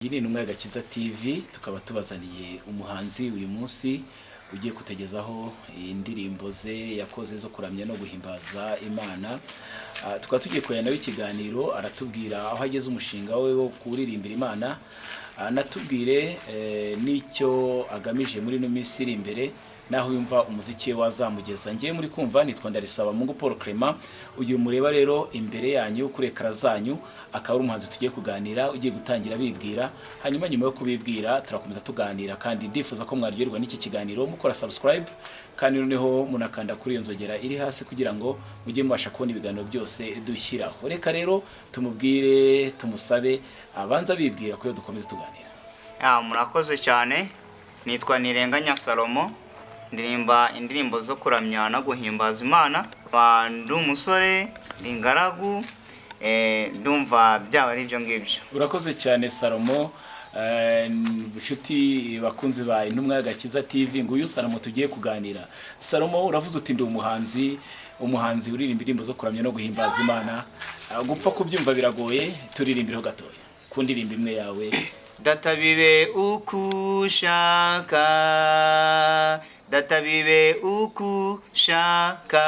Iyi ni Intumwa y'Agakiza TV, tukaba tubazaniye umuhanzi uyu munsi ugiye kutegezaho indirimbo ze yakoze zo kuramya no guhimbaza Imana. Tukaba tugiye kujyana nawe ikiganiro, aratubwira aho ageze umushinga we wo kuririmbira Imana, anatubwire n'icyo agamije muri no minsi iri imbere, naho yumva umuziki wazamugeza. Ngiye muri kumva nitwa Ndarisaba Mungu Paul Clement, ugiye mureba rero imbere yanyu kuri ekara zanyu, akaba ari umuhanzi tugiye kuganira, ugiye gutangira bibwira, hanyuma nyuma yo kubibwira turakomeza tuganira. Kandi ndifuza ko mwaryoherwa n'iki kiganiro mukora subscribe, kandi noneho munakanda kuri iyo nzogera iri hasi kugira ngo mujye mubasha kubona ibiganiro byose dushyiraho. Reka rero tumubwire, tumusabe abanza bibwira ko dukomeza tuganira. Murakoze cyane. Nitwa Nirenganya Salomo, ndirimba indirimbo zo kuramya no guhimbaza Imana. Ndi umusore, ndi ingaragu, ndumva byaba ari byo ngibyo. Urakoze cyane Salomo. Inshuti bakunzi ba Intumwa y'Agakiza TV, nguyu Salomo tugiye kuganira. Salomo, uravuze uti ndi umuhanzi uririmba indirimbo zo kuramya no guhimbaza Imana. Gupfa kubyumva biragoye, turirimbiraho gatoya ku ndirimbo imwe yawe. Data bibe ukushaka, data bibe ukushaka,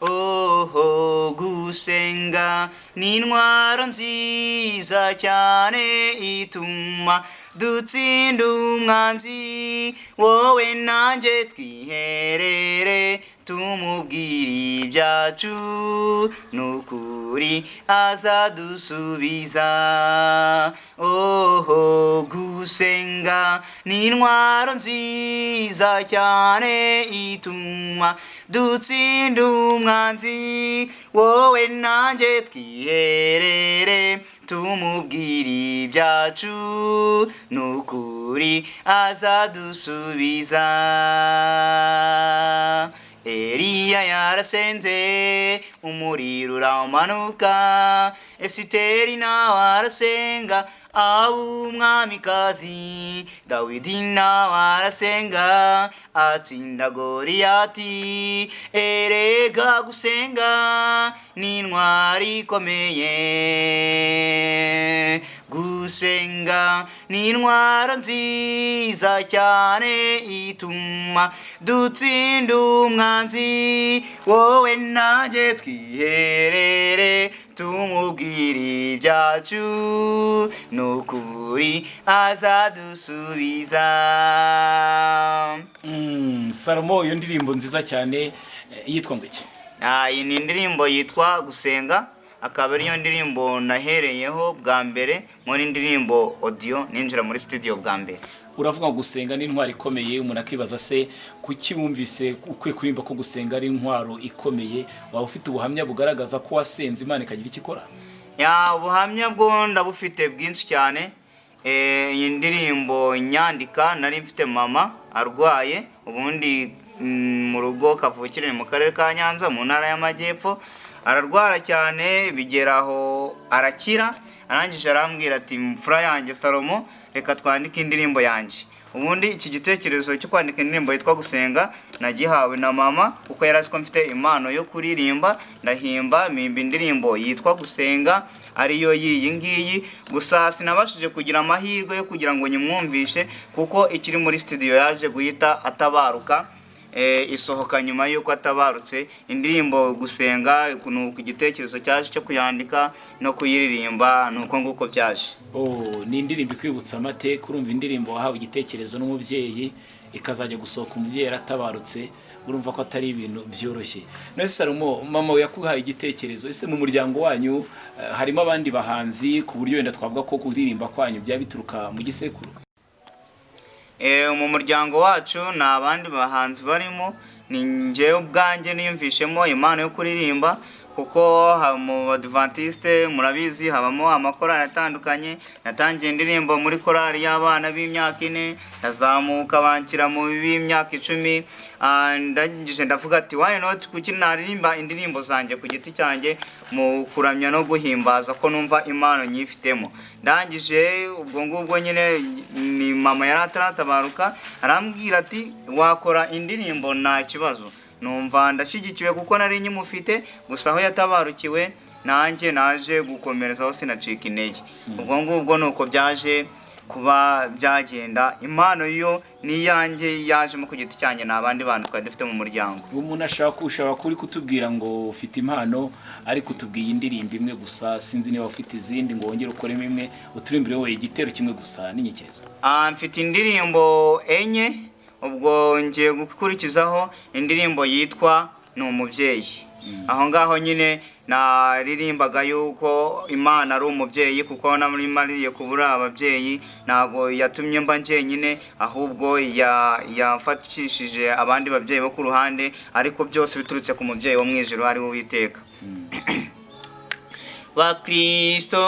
oho gusenga ni intwaro nziza cyane ituma dutsinda umwanzi. Wowe nanjye twiherere tumubwire ibyacu, nukuri azadusubiza. Oho gusenga ni intwaro nziza cyane ituma dutsinda umwanzi. Wowe nanjye twiherere tumubwire ibyacu, nukuri azadusubiza. Eliya yarasenze umuriro uramanuka, Esiteri nawe arasenga aba umwamikazi, Dawidi nawe arasenga atsinda Goliyati. Erega gusenga ni intwari ikomeye, gusenga ni intwaro nziza cyane ituma dutsinda umwanzi. Wowe nanjye twiherere tumubwire ibyacu, nukuri azadusubiza. Salomo, iyo ndirimbo nziza cyane yitwa ngo iki? Iyi ni indirimbo yitwa Gusenga, akaba ariyo ndirimbo nahereyeho bwa mbere muri ndirimbo audio ninjira muri studio bwa mbere. Uravuga ngo gusenga ni intwaro ikomeye, umuntu akibaza se kuki wumvise ukwiye kurimba ko gusenga ari intwaro ikomeye? Waba ufite ubuhamya bugaragaza ko wasenze Imana ikagira icyo ikora? Ubuhamya bwo ndabufite bwinshi cyane. Iyi ndirimbo nyandika nari mfite mama arwaye, ubundi mu rugo kavukire mu karere ka Nyanza mu ntara y'Amajyepfo. Ararwara cyane bigeraho arakira, arangije arambwira ati mfura yanjye Salomo, reka twandike indirimbo yanjye. Ubundi iki gitekerezo cyo kwandika indirimbo yitwa Gusenga nagihawe na mama, kuko yari azi ko mfite impano yo kuririmba. Ndahimba mpimba indirimbo yitwa Gusenga, ariyo yiyi ngiyi. Gusa sinabashije kugira amahirwe yo kugira ngo nyimwumvishe, kuko ikiri muri studio yaje guhita atabaruka. Isohoka nyuma yuko atabarutse. Indirimbo Gusenga nuko igitekerezo cyaje cyo kuyandika no kuyiririmba, nuko nguko byaje. Ni indirimbo ikwibutsa amateka. Urumva indirimbo wahawe igitekerezo n'umubyeyi, ikazajya gusohoka umubyeyi yaratabarutse, urumva ko atari ibintu byoroshye. None Salomo, mama we yakuhaye igitekerezo, ese mu muryango wanyu harimo abandi bahanzi ku buryo wenda twavuga ko kuririmba kwanyu byaba bituruka mu gisekuru? Mu muryango wacu nta abandi bahanzi barimo, ni njyewe ubwanjye niyumvishemo impano yo kuririmba, kuko mu Adventiste murabizi habamo amakorali atandukanye. Natangiye indirimbo muri korali y'abana b'imyaka 4, ndazamuka banshyira mu b'imyaka 10. Ndangije ndavuga ati why not kuki naririmba indirimbo zanjye ku giti cyanjye mu kuramya no guhimbaza ko numva impano nyifitemo. Ndangije ubwo ngubwo nyine ni mama yari ataratabaruka, arambwira ati wakora indirimbo nta kibazo. Numva ndashyigikiwe kuko nari nyimufite. Gusa aho yatabarukiwe nanjye naje gukomerezaho sinacika intege. ubwo ngubwo nuko byaje kuba byagenda. Impano yo ni yanjye yajemo ku giti cyanjye n'abandi bantu twari dufite mu muryango. umuntu ushaka kuri kutubwira ngo ufite impano ariko utubwiye indirimbo imwe gusa, sinzi niba ufite izindi ngo wongere ukoremo imwe uturimbire wowe igitero kimwe gusa n'inyikezo. Mfite indirimbo enye, ubwo ngiye gukurikizaho indirimbo yitwa ni umubyeyi. aho ngaho nyine naririmbaga yuko Imana ari umubyeyi, kuko namariye kubura ababyeyi ntago yatumye mba njyenyine, ahubwo yafatishije abandi babyeyi bo ku ruhande, ariko byose biturutse ku mubyeyi wo mu ijuru ari we Uwiteka. Bakristo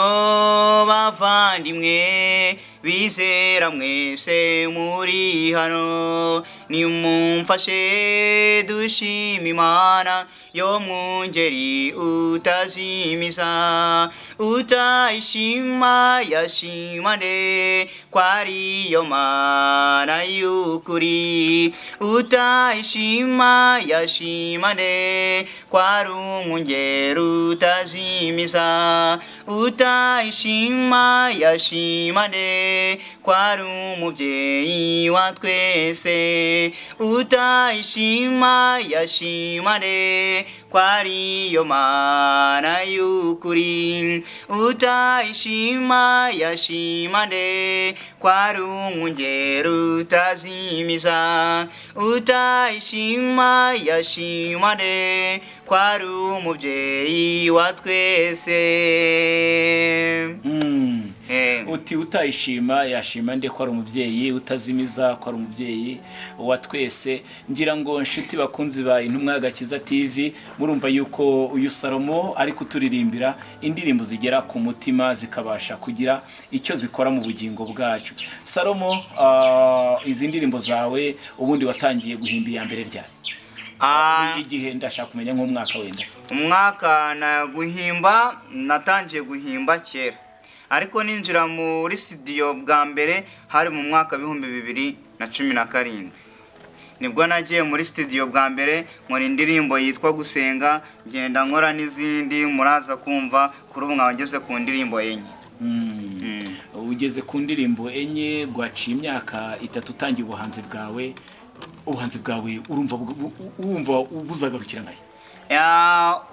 bavandimwe bizera mwese muri hano, nimumfashe dushima Imana yo mu ngeri utazimiza. Utayishima yashimane ko ariyo Mana y'ukuri. Utayishima yashimane ko ari umwungeri utazimiza. Utayishima yashimane ko ari umubyeyi wa twese. Utayishima yashimane ko ariyo Mana y'ukuri. Utayishima yashimane ko ari umwungeri utazimiza. Utayishima yashimane ko ari umubyeyi wa twese. Uti utayishima yashima nde ko ari umubyeyi utazimiza, ko ari umubyeyi wa twese. Ngira ngo nshuti bakunzi ba Intumwa y'Agakiza TV, murumva yuko uyu Salomo ari kuturirimbira indirimbo zigera ku mutima zikabasha kugira icyo zikora mu bugingo bwacu. Salomo, izi ndirimbo zawe ubundi watangiye guhimba iya mbere ryari? Igihe ndashaka kumenya nk'umwaka wenda. Umwaka natangiye guhimba kera, ariko ninjira muri studio bwa mbere hari mu mwaka 2017. nibwo nagiye muri studio bwa mbere nkora indirimbo yitwa Gusenga, ngenda nkora n'izindi muraza kumva. Kuri ubu ngeze ku ndirimbo enye. Ugeze ku ndirimbo enye, gwaciye imyaka 3 utangiye ubuhanzi bwawe. Ubuhanzi bwawe urumva ubuzagarukira ngaye?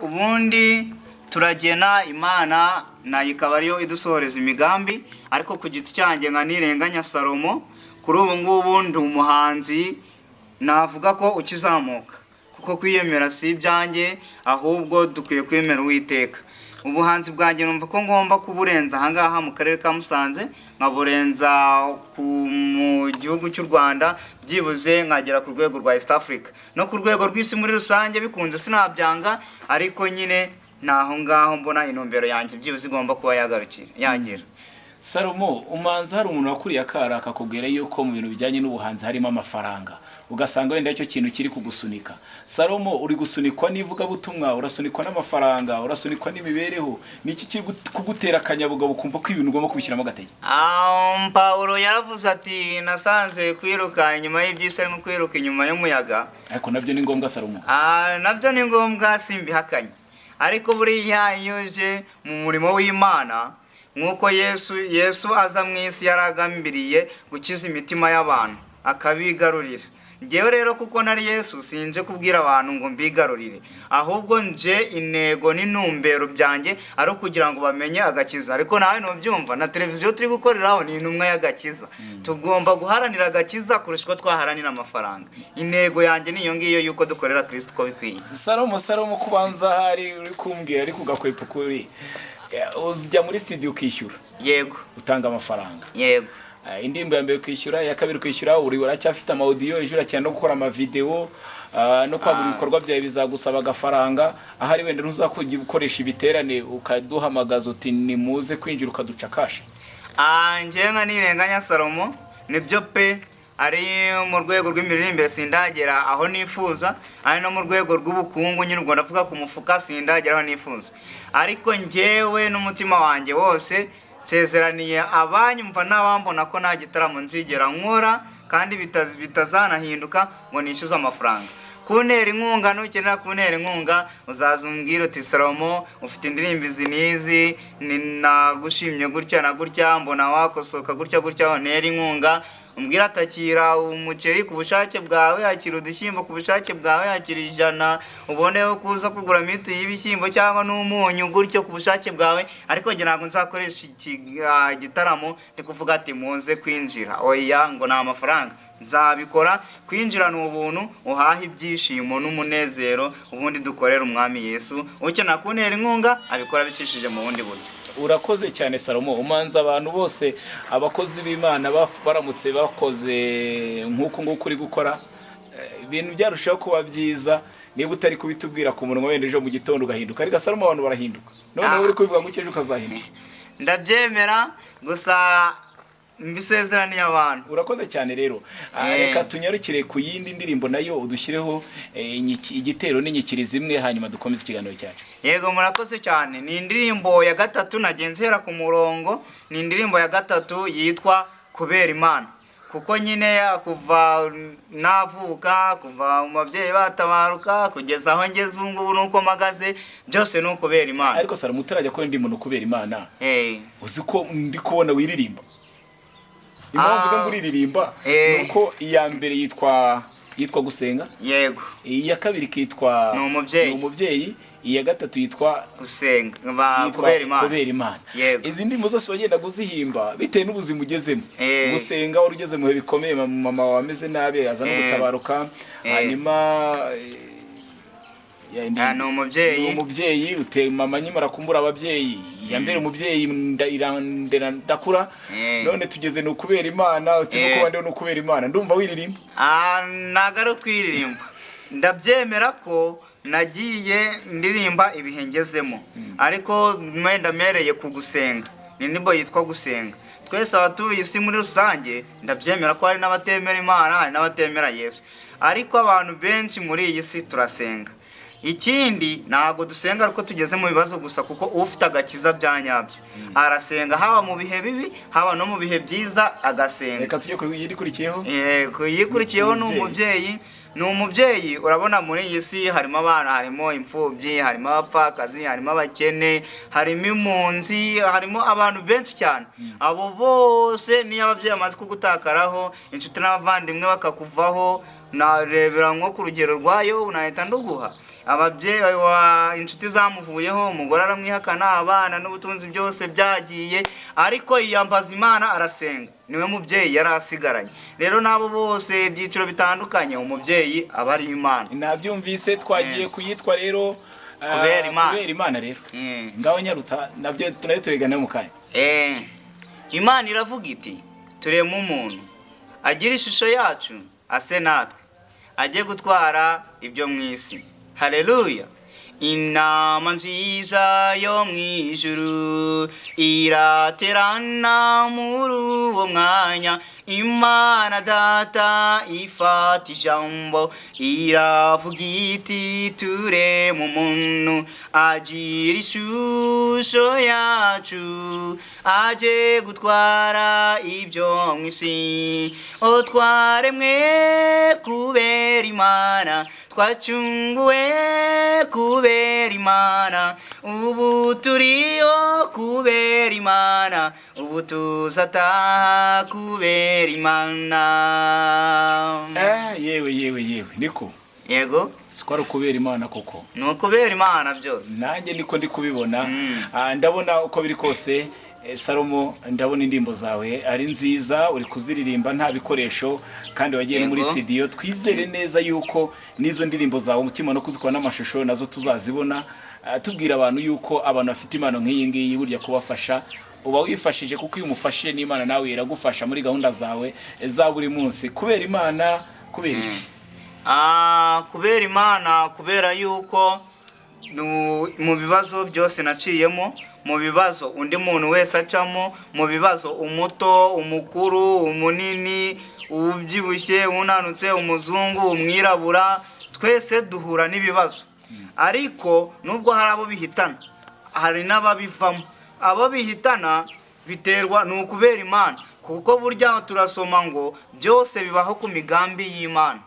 Ubundi turagena Imana nayo ikaba ariyo idusohoreza imigambi, ariko ku giti cyanjye nka Nirenganya Salomo kuri ubu ngubu ndi umuhanzi navuga ko ukizamuka, kuko kwiyemera si ibyanjye, ahubwo dukwiye kwemera Uwiteka. Ubuhanzi bwanjye numva ko ngomba kuburenza ahangaha mu karere ka Musanze, nkaburenza mu gihugu cy'u Rwanda, byibuze nkagera ku rwego rwa East Africa no ku rwego rw'isi muri rusange. Bikunze sinabyanga, ariko nyine naho ngaho mbona intumbero yanjye byibuze igomba kuba yagera. Salomo, umanza hari umuntu wakuriye akara akakubwira yuko mu bintu bijyanye n'ubuhanzi harimo amafaranga, ugasanga wenda icyo kintu kiri kugusunika. Salomo, uri gusunikwa n'ivuga butumwa, urasunikwa n'amafaranga, urasunikwa n'imibereho, niki kiri kugutera akanyabugabo kumva ko ibintu ugomba kubishyiramo agatege? Paulo yaravuze ati nasanze kwiruka inyuma y'ibyisi ari nko kwiruka inyuma y'umuyaga. Ariko nabyo ni ngombwa Salomo. Nabyo ni ngombwa, simbihakanye, ariko buriya iyo uje mu murimo w'Imana, nk'uko Yesu aza mu isi yaragambiriye gukiza imitima y'abantu akabigarurira. Ngewe rero kuko nari Yesu sinje kubwira abantu ngo mbigarurire, ahubwo nje intego n'intumbero byanjye ari kugira ngo bamenye agakiza. Ariko nawe ntubyumva, na televiziyo turi gukoreraho ni intumwa y'agakiza. Tugomba guharanira agakiza kurusha uko twaharanira amafaranga. Intego yanjye niyo ngiyo yuko dukorera Kristo uko bikwiye. Salomo kubanza hari uri kumbwira ari kugakwepa kuri uzijya muri studio ukishyura? Yego. Utanga amafaranga? Yego. Indirimbo ya mbere ukishyura, ya kabiri ukishyura, uracyafite ama audio, ejo cyane no gukora ama video, no kwagura ibikorwa byawe bizagusaba agafaranga. Ahari wenda ntuzakujya gukoresha ibiterane ukaduhamagaza uti ni muze kwinjira ukaduca kashi. Nje nka Nirenganya Salomo nibyo pe, ari mu rwego rw'imiririmbire sindagera aho nifuza, ari no mu rwego rw'ubukungu nyirwo ndavuga ku mufuka sindagera aho nifuza, ariko njyewe n'umutima wanjye wose nsezeraniye abanyumva n'abambona ko nta gitaramo nzigera nkora kandi bitazanahinduka ngo nishyuze amafaranga. kuntera inkunga. Nukenera kuntera inkunga uzaza umbwire uti Salomo ufite indirimbo izi n'izi, nagushimye gutya na gutya, mbona wakosoka gutya gutya, ntera inkunga. Umbwira atakira umuceri ku bushake bwawe, akira udushyimbo ku bushake bwawe, akira 100, uboneho kuza kugura miti y'ibishyimbo cyangwa n'umunyu gutyo ku bushake bwawe. Ariko njye ntabwo nzakoresha igitaramo ndi kuvuga ati muze kwinjira, oya ngo nta mafaranga. Nzabikora, kwinjira ni ubuntu, uhaha ibyishimo n'umunezero, ubundi dukorera umwami Yesu. Ukenera kuntera inkunga abikora bicishije mu bundi buryo. Urakoze cyane Salomo. Umanza abantu bose abakozi b'Imana baramutse bakoze nk'uko nguko uri gukora, ibintu byarushaho kuba byiza. Niba utari kubitubwira ku munwa wenda ejo mu gitondo ugahinduka, ariko Salomo abantu barahinduka. None uri kubivuga ngo ejo ukazahinduka. Ndabyemera, gusa mbisezeraniye abantu. Urakoze cyane rero. Reka tunyarukire ku yindi ndirimbo nayo udushyireho igitero n'inyikirizo imwe, hanyuma dukomeze ikiganiro cyacu. Yego murakoze cyane. Ni indirimbo ya gatatu nagenze hera ku murongo. Ni indirimbo ya gatatu yitwa Kubera Imana. Kuko nyine kuva navuka, kuva mu babyeyi batabaruka kugeza aho ngeze ubu nuko mpagaze, byose ni ukubera Imana. Ariko Salomo utarajya ko ndi muntu kubera Imana, uzi ko ndi kubona wiririmba. Impamvu ngo uririmba nuko iya mbere yitwa gusenga. Yego. Iya kabiri kitwa ni umubyeyi. Iya gatatu yitwa gusenga, kubera Imana. Izi ndimo zose wagenda kuzihimba bitewe n'ubuzima ugezemo. Gusenga wari ugeze mu bihe bikomeye, mama wameze nabi aza no gutabaruka, hanyuma ni umubyeyi uteye mama nyimara kumbura ababyeyi, yambere umubyeyi ndakura, none tugeze no kubera Imana, utibuko bande no kubera Imana. Ndumva wiririmba. Nagaro kwiririmba. Ndabyemera ko nagiye ndirimba ibihengezemo, ariko mwenda mereye ku gusenga. Ni ndirimbo yitwa gusenga. Twese abatuye isi muri rusange ndabyemera ko hari n'abatemera Imana, hari n'abatemera Yesu, ariko abantu benshi muri iyi si turasenga. Ikindi ntabwo dusenga ariko tugeze mu bibazo gusa, kuko ufite agakiza bya nyabyo arasenga, haba mu bihe bibi haba no mu bihe byiza agasenga. Reka tujye kuyikurikiyeho. Yikurikiyeho ni umubyeyi. Urabona muri iyi si harimo abana, harimo imfubyi, harimo abapfakazi, harimo abakene, harimo impunzi, harimo abantu benshi cyane. Abo bose niyo ababyeyi bamaze kugutakaraho, inshuti n'abavandimwe bakakuvaho, narebera nko ku rugero rwayo unahita nduguha. Ababyeyi inshuti zamuvuyeho, umugore aramwihakana, abana n'ubutunzi byose byagiye, ariko yiyambaza Imana arasenga. Niwe mubyeyi yari asigaranye. Rero nabo bose ibyiciro bitandukanye, umubyeyi aba ari Imana. Nabyumvise, twagiye kuyitwa rero kubera Imana rero. Ngaho nyarutsa nabyo tunayo turegana mu kanya. Imana iravuga iti turema umuntu agira ishusho yacu, ase natwe, ajye gutwara ibyo mu isi. Haleluya. Inama nziza yo mu ijuru iraterana muri uwo mwanya. Imana Data ifata ijambo iravuga iti turema umuntu agira ishusho yacu, ajye gutwara ibyo mu isi. Twaremwe kubera Imana, twacunguwe kubera Imana, ubu turiho kubera Imana, ubu tuzataha kubera Imana. Yewe niko. Yego. Sikwari kubera Imana koko. Ni ukubera Imana byose. Nanjye niko ndi kubibona. Ndabona uko biri kose Salomo, ndabona indirimbo zawe ari nziza, uri kuziririmba nta bikoresho, kandi wagiye muri studio. Twizere neza yuko nizo ndirimbo zawe umutima no kuzikora n'amashusho nazo tuzazibona. Tubwira abantu yuko abantu bafite impano nk'iyi ngiyi burya kubafasha uba wifashije, kuko iyo umufashije n'Imana nawe iragufasha muri gahunda zawe za buri munsi. Kubera Imana, kubera iki? Kubera Imana, kubera yuko mu bibazo byose naciyemo, mu bibazo undi muntu wese acamo, mu bibazo umuto, umukuru, umunini, ubyibushye, unanutse, umuzungu, umwirabura, twese duhura n'ibibazo. Ariko nubwo hari abo bihitana, hari n'ababivamo. Abo bihitana biterwa ni ukubera Imana, kuko burya turasoma ngo byose bibaho ku migambi y'Imana.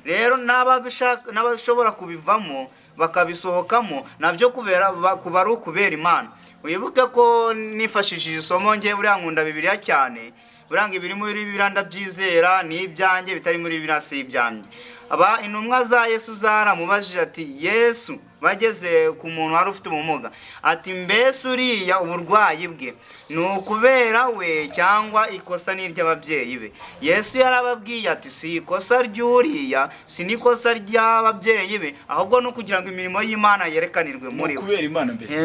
rero n'abashobora kubivamo bakabisohokamo nabyo kuba ari ukubera Imana. Wibuke ko nifashishije isomo nge buriya nkunda Bibiliya cyane, buriya ngo ibiri muri Bibiliya ndabyizera, ni ibyanjye, bitari muri Bibiliya si ibyanjye. Intumwa za Yesu zaramubajije ati, Yesu bageze ku muntu wari ufite ubumuga, ati mbese uriya uburwayi bwe ni ukubera we cyangwa ikosa ni iry'ababyeyi be? Yesu yarababwiye ati si ikosa ry'uriya, si n'ikosa ry'ababyeyi be, ahubwo no kugira ngo imirimo y'Imana yerekanirwe muri we.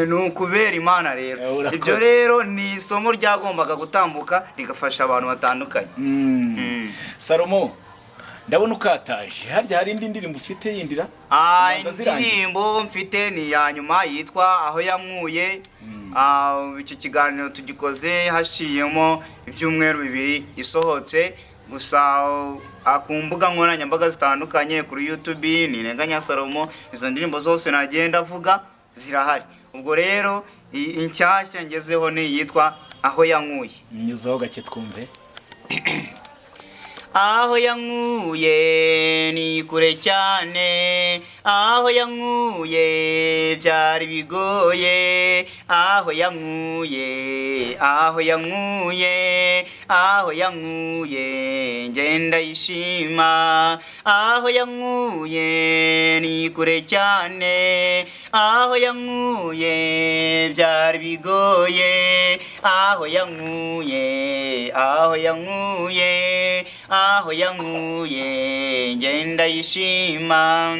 Ni ukubera Imana rero. Ibyo rero ni isomo ryagombaga gutambuka rigafasha abantu batandukanye. Salomo, ndabona ukataje, harya hari indi ndirimbo ufite yindira? Indirimbo mfite ni ya nyuma yitwa Aho Yankuye. Icyo kiganiro tugikoze haciyemo ibyumweru 2 isohotse, gusa ku mbuga nkoranyambaga zitandukanye, kuri YouTube ni Nteganya Salomo. Izo ndirimbo zose nagenda avuga zirahari. Ubwo rero inshyashya ngezeho ni yitwa Aho Yankuye. Nyuzaho gake twumve. Aho yankuye ni kure cyane, aho yankuye byari bigoye, aho yankuye, aho yankuye, aho yankuye ngenda yishima, aho yankuye ni kure cyane, aho yankuye byari bigoye, aho yankuye, aho yankuye, aho yankuye ngenda yishima.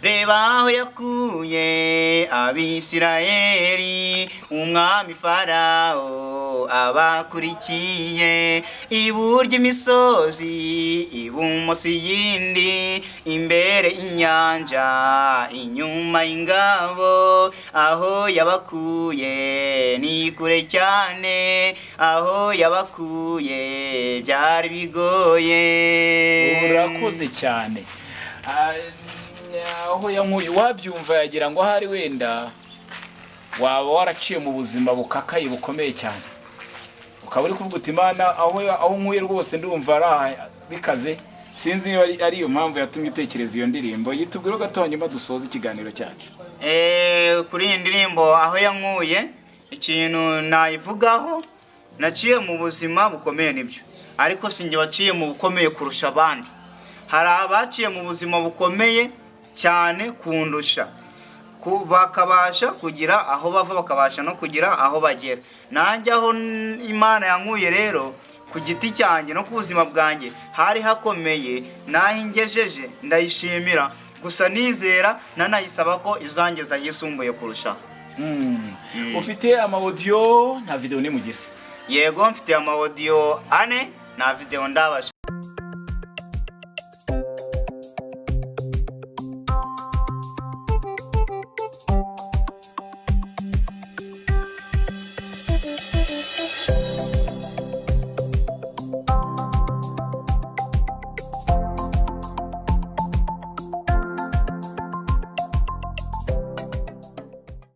Reba aho yakuye Abisirayeli, umwami Farawo abakurikiye, iburyo imisozi, ibumoso iyindi, imbere inyanja, inyuma ingabo. Aho yabakuye ni kure cyane, aho yabakuye byari bigoye. Urakoze cyane. Aho yankuye wabyumva yagira ngo hari wenda waba waraciye mu buzima bukakaye bukomeye cyane, ukaba uri kuvuga uti Imana aho nkuye rwose ndumva bikaze. Sinzi niba ari iyo mpamvu yatumye utekereza iyo ndirimbo. Yitubwira gato hanyuma dusoza ikiganiro cyacu. Kuri iyi ndirimbo Aho Yankuye, ikintu nayivugaho, naciye mu buzima bukomeye nibyo, ariko sinjye waciye mu bukomeye kurusha abandi. Hari abaciye mu buzima bukomeye cyane kundusha, bakabasha kugira aho bava, bakabasha no kugira aho bagera. Nanjye aho Imana yankuye rero ku giti cyanjye no ku buzima bwanjye hari hakomeye, naho ingejeje ndayishimira, gusa nizera nanayisaba ko izangeza yisumbuye kurushaho. Ufite ama-audio nta video ni mugira? Yego mfite ama-audio 4 na video ndabasha.